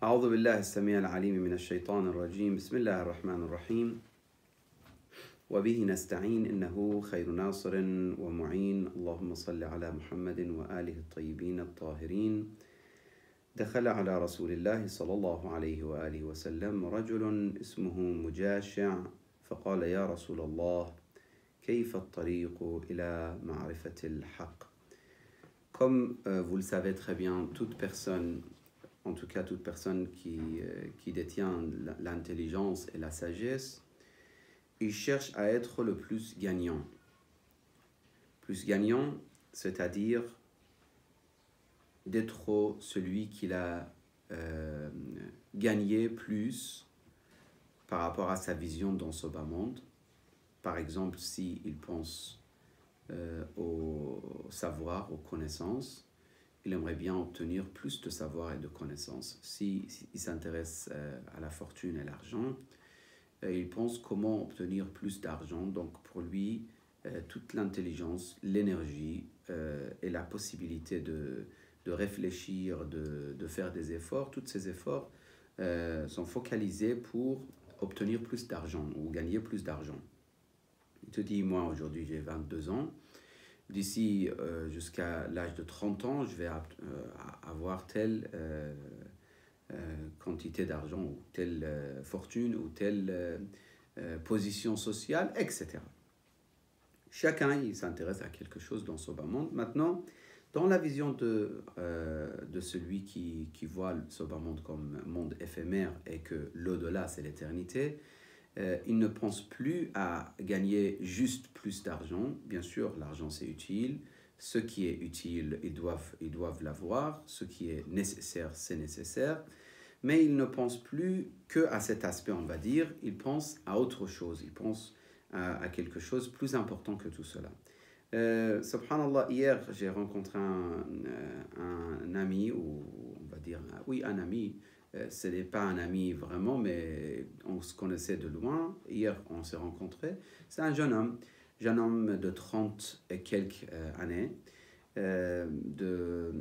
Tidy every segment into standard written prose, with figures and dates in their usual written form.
أعوذ بالله السميع العليم من الشيطان الرجيم بسم الله الرحمن الرحيم وبه نستعين إنه خير ناصر ومعين اللهم صل على محمد وآله الطيبين الطاهرين دخل على رسول الله صلى الله عليه وآله وسلم رجل اسمه مجاشع فقال يا رسول الله كيف الطريق إلى معرفة الحق. Comme vous le savez très bien, toute personne, en tout cas toute personne qui détient l'intelligence et la sagesse, il cherche à être le plus gagnant. Plus gagnant, c'est-à-dire d'être celui qui a gagné plus par rapport à sa vision dans ce bas monde. Par exemple, s'il pense au savoir, aux connaissances, il aimerait bien obtenir plus de savoir et de connaissances. S'il s'intéresse à la fortune et l'argent, il pense comment obtenir plus d'argent. Donc pour lui, toute l'intelligence, l'énergie et la possibilité de réfléchir, de faire des efforts, tous ces efforts sont focalisés pour obtenir plus d'argent ou gagner plus d'argent. Il te dit, moi aujourd'hui j'ai 22 ans, d'ici jusqu'à l'âge de 30 ans, je vais avoir telle quantité d'argent ou telle fortune ou telle position sociale, etc. Chacun il s'intéresse à quelque chose dans ce bas monde. Maintenant, dans la vision de celui qui voit ce bas monde comme monde éphémère et que l'au-delà c'est l'éternité, ils ne pensent plus à gagner juste plus d'argent. Bien sûr, l'argent c'est utile. Ce qui est utile, ils doivent l'avoir. Ce qui est nécessaire, c'est nécessaire. Mais ils ne pensent plus qu'à cet aspect, on va dire. Ils pensent à autre chose. Ils pensent à quelque chose de plus important que tout cela. Subhanallah, hier, j'ai rencontré un ami, ou on va dire, un ami. Ce n'est pas un ami vraiment, mais on se connaissait de loin. Hier, on s'est rencontrés. C'est un jeune homme de 30 et quelques années, de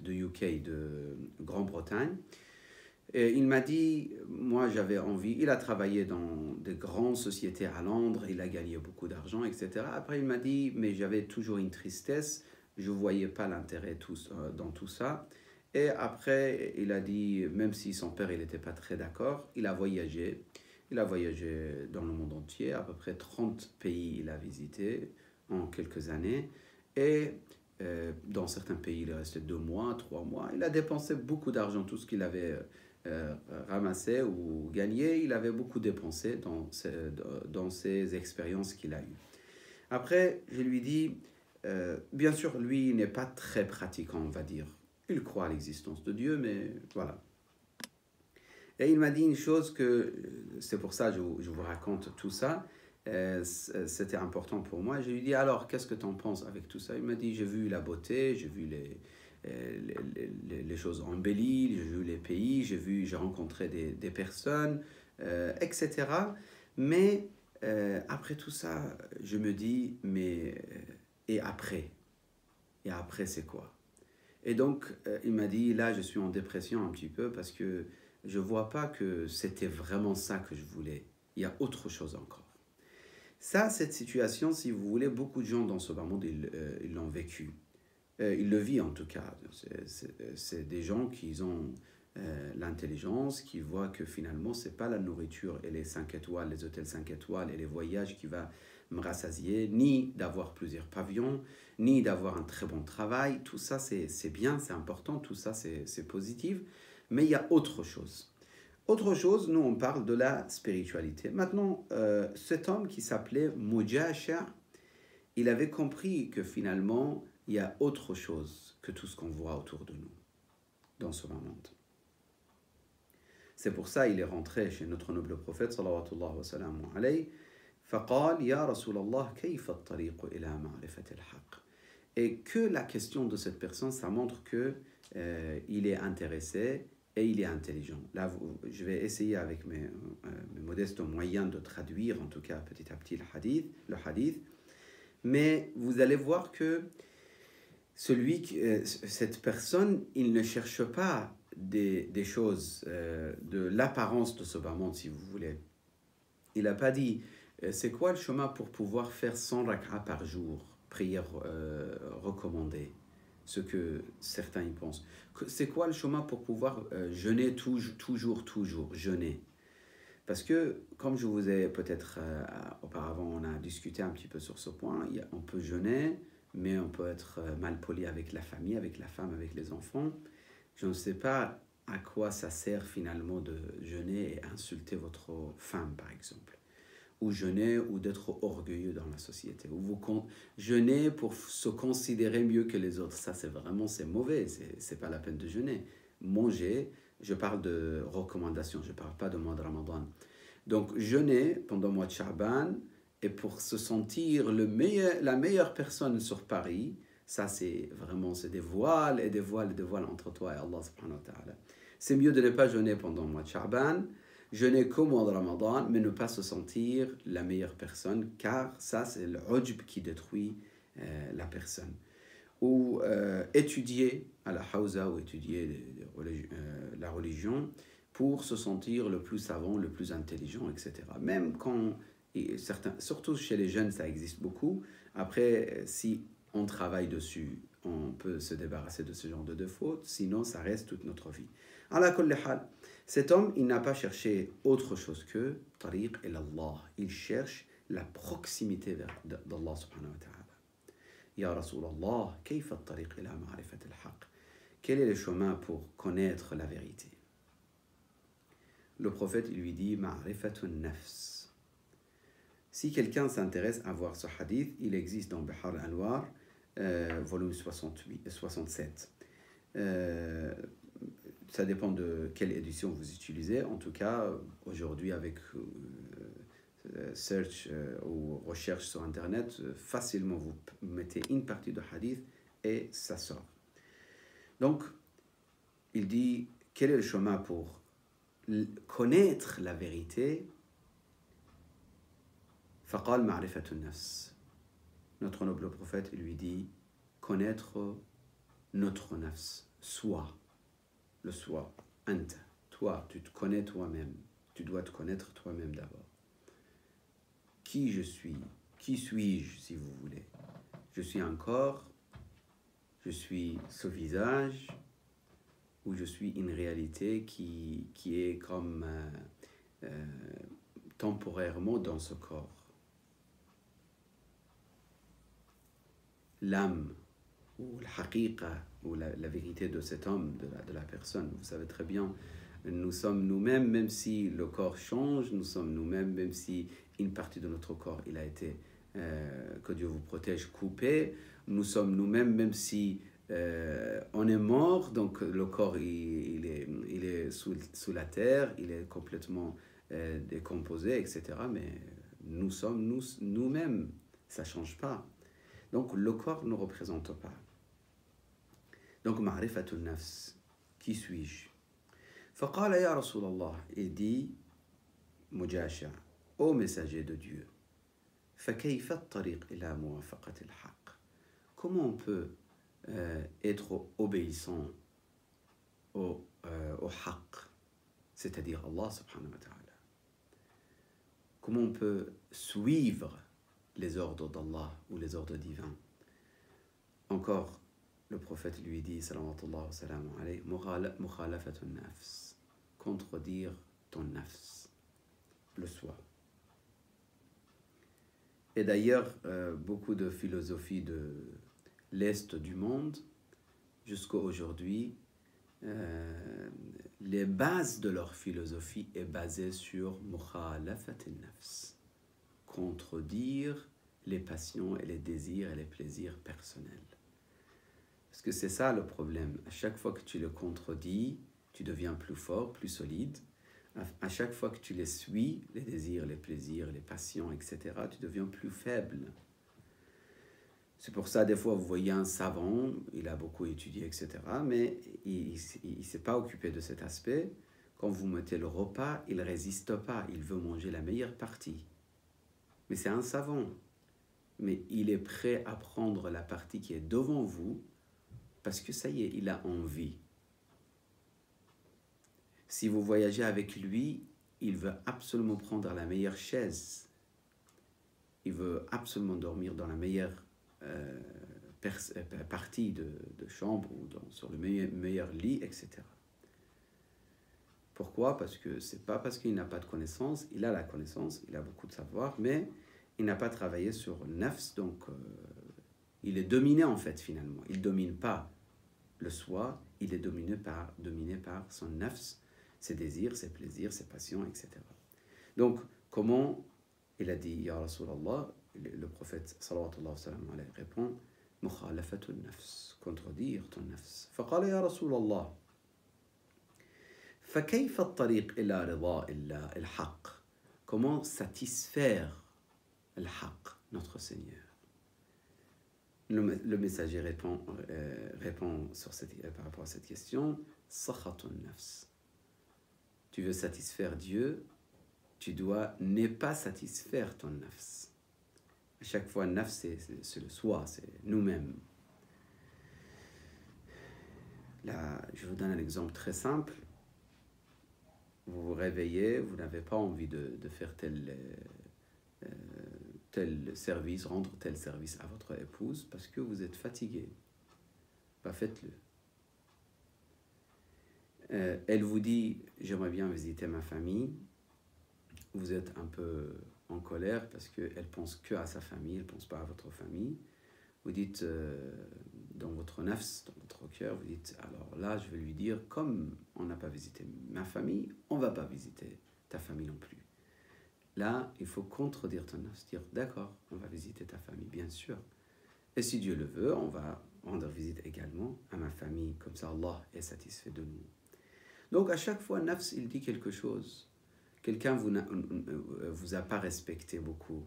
UK, de Grande-Bretagne. Et il m'a dit, moi j'avais envie, il a travaillé dans de grandes sociétés à Londres, il a gagné beaucoup d'argent, etc. Après il m'a dit, mais j'avais toujours une tristesse, je ne voyais pas l'intérêt dans tout ça. Et après, il a dit, même si son père n'était pas très d'accord, il a voyagé dans le monde entier, à peu près 30 pays il a visité en quelques années. Et dans certains pays, il est resté 2 mois, 3 mois. Il a dépensé beaucoup d'argent, tout ce qu'il avait ramassé ou gagné, il avait beaucoup dépensé dans ces expériences qu'il a eues. Après, je lui dis, bien sûr, lui, il n'est pas très pratiquant, on va dire. Il croit à l'existence de Dieu, mais voilà. Et il m'a dit une chose que, c'est pour ça que je vous raconte tout ça, c'était important pour moi. Je lui ai dit, alors, qu'est-ce que tu en penses avec tout ça? Il m'a dit, j'ai vu la beauté, j'ai vu les choses embellies, j'ai vu les pays, j'ai rencontré des personnes, etc. Mais après tout ça, je me dis, mais et après? Et après, c'est quoi? Et donc, il m'a dit, là, je suis en dépression un petit peu parce que je ne vois pas que c'était vraiment ça que je voulais. Il y a autre chose encore. Ça, cette situation, si vous voulez, beaucoup de gens dans ce bas monde, ils l'ont vécu. Ils le vivent en tout cas. C'est des gens qui ont l'intelligence, qui voient que finalement, ce n'est pas la nourriture et les 5 étoiles, les hôtels 5 étoiles et les voyages qui va me rassasier, ni d'avoir plusieurs pavillons, ni d'avoir un très bon travail. Tout ça, c'est bien, c'est important, tout ça, c'est positif. Mais il y a autre chose. Autre chose, nous, on parle de la spiritualité. Maintenant, cet homme qui s'appelait Mujasha, il avait compris que finalement, il y a autre chose que tout ce qu'on voit autour de nous, dans ce monde. C'est pour ça qu'il est rentré chez notre noble prophète, sallallahu wa sallam alayhi, فقال يا رسول الله كيف الطريق إلى معرفة الحق. Et que la question de cette personne, ça montre que il est intéressé et il est intelligent. Là, je vais essayer avec mes modestes moyens de traduire, en tout cas petit à petit, le hadith. Mais vous allez voir que cette personne, il ne cherche pas des choses, de l'apparence de ce bas monde, si vous voulez. Il n'a pas dit, c'est quoi le chemin pour pouvoir faire 100 rak'a par jour, prière recommandée, ce que certains y pensent. C'est quoi le chemin pour pouvoir jeûner toujours, jeûner. Parce que, comme je vous ai peut-être auparavant, on a discuté un petit peu sur ce point, on peut jeûner, mais on peut être mal poli avec la famille, avec la femme, avec les enfants. Je ne sais pas à quoi ça sert finalement de jeûner et insulter votre femme, par exemple. Ou jeûner ou d'être orgueilleux dans la société. Ou vous jeûner pour se considérer mieux que les autres. Ça, c'est mauvais. C'est pas la peine de jeûner. Manger, je parle de recommandations, je ne parle pas de mois de Ramadan. Donc, jeûner pendant le mois de Sha'ban, et pour se sentir la meilleure personne sur Paris, ça c'est des voiles et des voiles et des voiles entre toi et Allah subhanahu wa ta'ala. C'est mieux de ne pas jeûner pendant le mois de Sha'ban, jeûner qu'au mois de Ramadan, mais ne pas se sentir la meilleure personne, car ça c'est le ujb qui détruit la personne. Ou étudier à la hawza, ou étudier la religion, pour se sentir le plus savant, le plus intelligent, etc. Même quand, surtout chez les jeunes, ça existe beaucoup. Après, si on travaille dessus, on peut se débarrasser de ce genre de défauts, sinon ça reste toute notre vie. Ala kulli hal, cet homme, il n'a pas cherché autre chose que tariq ilallah. Il cherche la proximité d'Allah subhanahu wa ta'ala. Ya Rasulallah, kayfa at-tariq ila ma'rifat al-haq? Quel est le chemin pour connaître la vérité? Le prophète, il lui dit ma'rifatun nafs. Si quelqu'un s'intéresse à voir ce hadith, il existe dans Bihar al-Anwar, volume 67. Ça dépend de quelle édition vous utilisez. En tout cas, aujourd'hui, avec search ou recherche sur Internet, facilement vous mettez une partie de hadith et ça sort. Donc, il dit, quel est le chemin pour connaître la vérité? Faqal ma'rifatun nafs. Notre noble prophète, il lui dit, connaître notre nafs, soi, le soi, anta, toi, tu te connais toi-même, tu dois te connaître toi-même d'abord. Qui je suis? Qui suis-je, si vous voulez? Je suis un corps, je suis ce visage, ou je suis une réalité qui est comme temporairement dans ce corps. L'âme, ou la haqiqa, ou la vérité de cet homme, de la personne. Vous savez très bien, nous sommes nous-mêmes, même si le corps change, nous sommes nous-mêmes, même si une partie de notre corps, il a été, que Dieu vous protège, coupé. Nous sommes nous-mêmes, même si on est mort, donc le corps, il est sous la terre, il est complètement décomposé, etc. Mais nous sommes nous-mêmes, ça ne change pas. Donc le corps ne représente pas. Donc ma'rifatun nafs, qui suis-je? Faqala ya Rasulallah, il dit, Mujasha, ô messager de Dieu, fakayfa at-tariq ila muwafaqat al-haq? Comment on peut être obéissant au haq, c'est-à-dire Allah subhanahu wa ta'ala? Comment on peut suivre les ordres d'Allah ou les ordres divins? Encore, le prophète lui dit, sallallahu alayhi wa sallam, mukhalafatun nafs, contredire ton nafs, le soi. Et d'ailleurs, beaucoup de philosophies de l'Est du monde, jusqu'à aujourd'hui, les bases de leur philosophie est basée sur mukhalafatun nafs, contredire les passions et les désirs et les plaisirs personnels. Parce que c'est ça le problème. À chaque fois que tu le contredis, tu deviens plus fort, plus solide. À chaque fois que tu les suis, les désirs, les plaisirs, les passions, etc., tu deviens plus faible. C'est pour ça, des fois, vous voyez un savant, il a beaucoup étudié, etc., mais il ne s'est pas occupé de cet aspect. Quand vous mettez le repas, il ne résiste pas, il veut manger la meilleure partie. Mais c'est un savant. Mais il est prêt à prendre la partie qui est devant vous, parce que ça y est, il a envie. Si vous voyagez avec lui, il veut absolument prendre la meilleure chaise. Il veut absolument dormir dans la meilleure partie de chambre ou sur le meilleur lit, etc. Pourquoi? Parce que c'est pas parce qu'il n'a pas de connaissance, il a la connaissance, il a beaucoup de savoir, mais il n'a pas travaillé sur le nafs, donc il est dominé en fait finalement. Il ne domine pas le soi, il est dominé par son nafs, ses désirs, ses plaisirs, ses passions, etc. Donc, comment il a dit, Ya Rasulallah, le prophète sallallahu alayhi wa sallam répond, Mukhalafatun nafs, contredire ton nafs. Faqala Ya Rasulallah, فكيف الطريق إلى رضاء الله الحق? Comment satisfaire le haq, notre Seigneur? Le messager répond par rapport à cette question, sakhatun nafs. Tu veux satisfaire Dieu, tu dois ne pas satisfaire ton nafs. À chaque fois, nafs, c'est le soi, c'est nous-mêmes. Là, je vous donne un exemple très simple. Vous vous réveillez, vous n'avez pas envie de faire tel service, rendre tel service à votre épouse parce que vous êtes fatigué. Bah, faites-le. Elle vous dit, j'aimerais bien visiter ma famille. Vous êtes un peu en colère parce qu'elle pense que à sa famille, elle ne pense pas à votre famille. Vous dites, dans votre nafs, dans votre cœur, vous dites, alors là, je vais lui dire, comme on n'a pas visité ma famille, on ne va pas visiter ta famille non plus. Là, il faut contredire ton nafs, dire, d'accord, on va visiter ta famille, bien sûr. Et si Dieu le veut, on va rendre visite également à ma famille, comme ça Allah est satisfait de nous. Donc à chaque fois, nafs, il dit quelque chose. Quelqu'un vous a pas respecté beaucoup.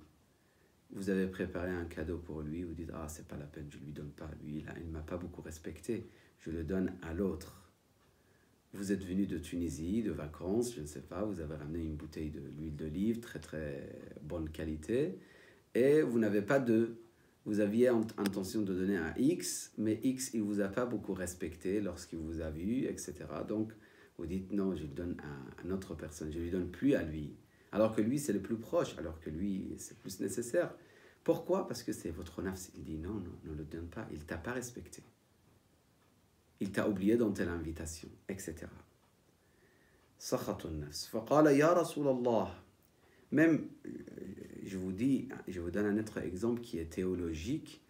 Vous avez préparé un cadeau pour lui, vous dites, ah, c'est pas la peine, je lui donne pas. Lui, il ne m'a pas beaucoup respecté, je le donne à l'autre. Vous êtes venu de Tunisie, de vacances, je ne sais pas, vous avez ramené une bouteille d'huile d'olive, très très bonne qualité, et vous n'avez pas de... Vous aviez intention de donner à X, mais X, il ne vous a pas beaucoup respecté lorsqu'il vous a vu, etc. Donc, vous dites, non, je le donne à une autre personne, je ne lui donne plus à lui. Alors que lui, c'est le plus proche, alors que lui, c'est plus nécessaire. Pourquoi? Parce que c'est votre nafs. Il dit, non, non, ne le donne pas, il ne t'a pas respecté. Il t'a oublié dans telle invitation, etc. Sakhatun nafs. Faqala ya Rasulallah. Même, je vous donne un autre exemple qui est théologique.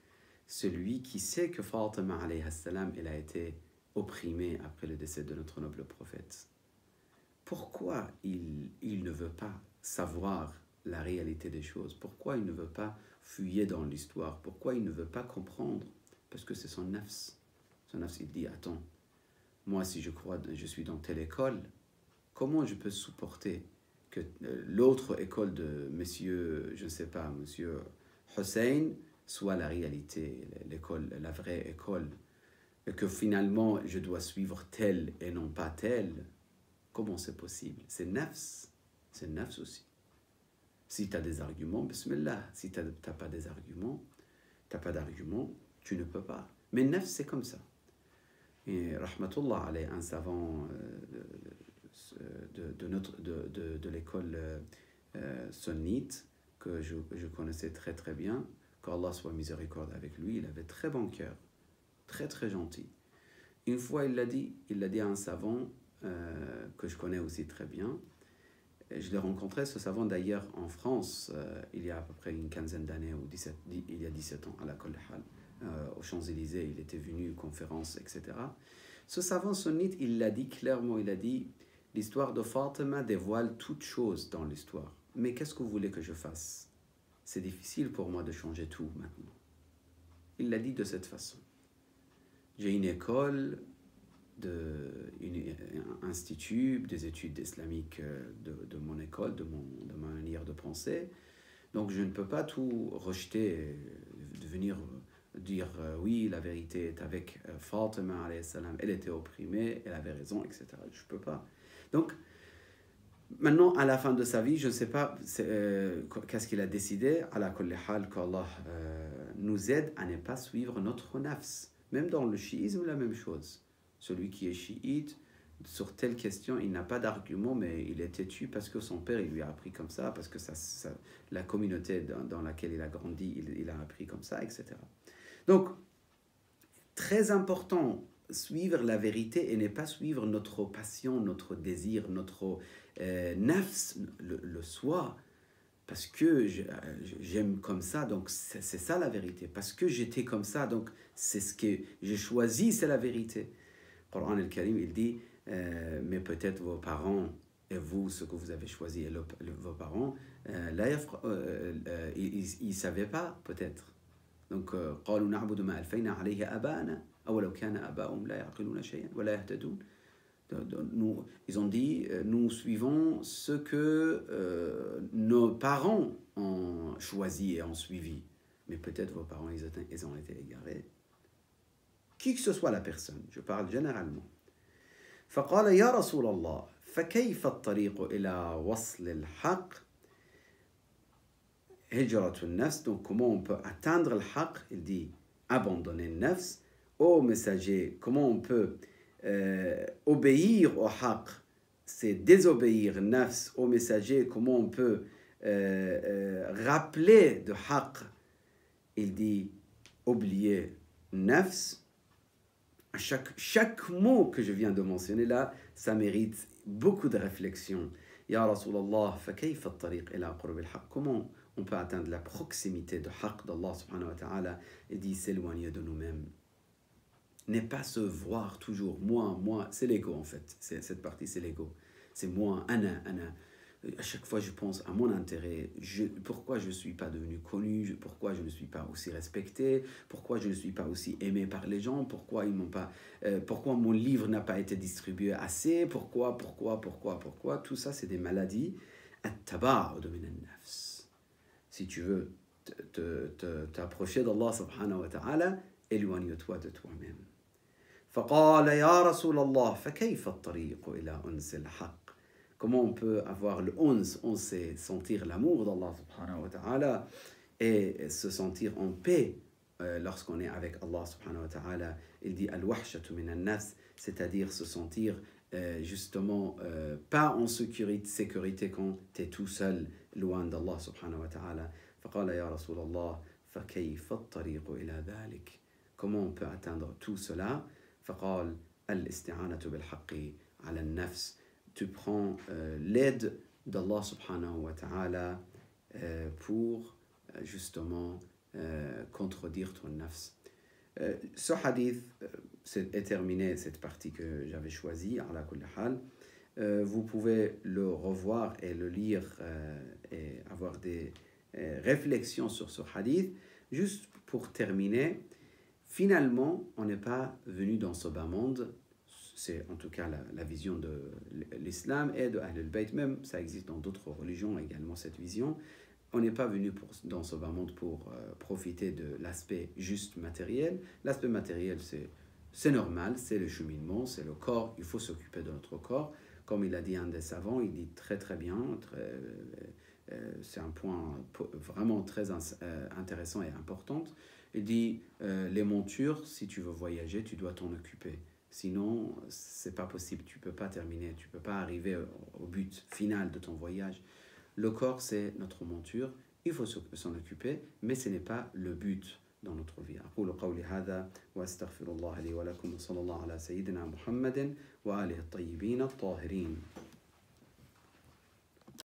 Celui qui sait que Fatima alayhi salam, elle a été opprimée après le décès de notre noble prophète. Pourquoi il ne veut pas savoir la réalité des choses? Pourquoi il ne veut pas fouiller dans l'histoire? Pourquoi il ne veut pas comprendre? Parce que c'est son nafs. Son nafs, il dit, attends, moi si je suis dans telle école, comment je peux supporter que l'autre école de monsieur, je ne sais pas, monsieur Hussein, soit la réalité, l'école, la vraie école, et que finalement je dois suivre telle et non pas telle? Comment c'est possible? C'est nafs aussi. Si tu as des arguments, bismillah. Si tu n'as pas des arguments, tu ne peux pas. Mais nafs, c'est comme ça. Et rahmatullah alayhi, un savant de l'école sunnite que je connaissais très très bien, qu'Allah soit miséricorde avec lui, il avait très bon cœur, très très gentil. Une fois il l'a dit à un savant que je connais aussi très bien. Je l'ai rencontré, ce savant d'ailleurs en France, il y a à peu près une quinzaine d'années, il y a 17 ans, à la Kolhal, aux Champs-Élysées, il était venu aux conférences, etc. Ce savant sunnite, il l'a dit clairement, il a dit, l'histoire de Fatima dévoile toute chose dans l'histoire. Mais qu'est-ce que vous voulez que je fasse? C'est difficile pour moi de changer tout maintenant. Il l'a dit de cette façon. J'ai une école, un institut, des études islamiques de mon école, de ma manière de penser. Donc je ne peux pas tout rejeter, de venir dire oui, la vérité est avec Fatima alayhi salam, elle était opprimée, elle avait raison, etc. Je ne peux pas. Donc maintenant, à la fin de sa vie, je ne sais pas qu'est-ce qu'il a décidé, à la kulli hal, qu'Allah nous aide à ne pas suivre notre nafs. Même dans le chiisme, la même chose. Celui qui est chiite sur telle question, il n'a pas d'argument, mais il est têtu parce que son père, il lui a appris comme ça, parce que la communauté dans laquelle il a grandi, il a appris comme ça, etc. Donc, très important, suivre la vérité et ne pas suivre notre passion, notre désir, notre nafs, le soi, parce que j'aime comme ça, donc c'est ça la vérité. Parce que j'étais comme ça, donc c'est ce que j'ai choisi, c'est la vérité. Le Coran al-Karim, il dit, mais peut-être vos parents et vous, ce que vous avez choisi, et vos parents, ils ne savaient pas, peut-être. Donc, قالوا نعبد ما ألفينا عليه آباءنا أولو كان آباؤهم لا يعقلون شيئا ولا يهتدون. Ils ont dit, nous suivons ce que nos parents ont choisi et ont suivi. Mais peut-être vos parents, ils ont été égarés. Qui que ce soit la personne, je parle généralement. فقال يا رسول الله فكيف الطريق إلى وصل الحق هجرة النفس. Donc comment on peut atteindre le haqq? Il dit abandonner le nafs. Ô messager, comment on peut obéir au haqq? C'est désobéir nafs. Au messager, comment on peut rappeler de haqq? Il dit oublier nafs. Chaque mot que je viens de mentionner là, ça mérite beaucoup de réflexion. Ya Rasulallah, fa kayfa at-tariq ila qurb al-haqq? Comment on peut atteindre la proximité de haqq d'Allah subhanahu wa ta'ala? Il dit s'éloigner de nous-mêmes. Ne pas se voir toujours moi, c'est l'ego en fait. Cette partie, c'est l'ego. C'est moi, ana. À chaque fois, je pense à mon intérêt. Pourquoi je ne suis pas devenu connu? Pourquoi je ne suis pas aussi respecté? Pourquoi je ne suis pas aussi aimé par les gens? Pourquoi pourquoi mon livre n'a pas été distribué assez? Pourquoi? Tout ça, c'est des maladies. At-taba'ud min an-nafs. Si tu veux t'approcher d'Allah subhanahu wa ta'ala, éloigne-toi de toi-même. فقال يا رسول الله فكيف الطريق إلى أنس الحق? Comment on peut avoir le ons? On sait sentir l'amour d'Allah subhanahu wa ta'ala et se sentir en paix lorsqu'on est avec Allah subhanahu wa ta'ala. Il dit al-wahshatu min an-nafs, c'est-à-dire se sentir justement pas en sécurité quand tu es tout seul loin d'Allah subhanahu wa ta'ala. فقال يا رسول الله فكيف الطريق إلى ذلك? Comment on peut atteindre tout cela? فقال الاستعانة بالحق على النفس. Tu prends l'aide d'Allah subhanahu wa ta'ala pour justement contredire ton nafs. Ce hadith est terminé, cette partie que j'avais choisie, ala kulli hal. Vous pouvez le revoir et le lire et avoir des réflexions sur ce hadith. Juste pour terminer, finalement, on n'est pas venu dans ce bas monde. C'est en tout cas la vision de l'islam et de Ahl al-Bayt, même ça existe dans d'autres religions également cette vision. On n'est pas venu dans ce bas monde pour profiter de l'aspect juste matériel. L'aspect matériel, c'est normal, c'est le cheminement, c'est le corps, il faut s'occuper de notre corps. Comme il a dit un des savants, il dit très très bien, c'est un point vraiment très intéressant et important. Il dit, les montures, si tu veux voyager, tu dois t'en occuper. Sinon, c'est pas possible, tu peux pas terminer, tu peux pas arriver au but final de ton voyage. Le corps, c'est notre monture, il faut s'en occuper, mais ce n'est pas le but dans notre vie. أقول قولي هذا وأستغفر الله لي ولكم وصلى الله على سيدنا محمد وآله الطيبين الطاهرين.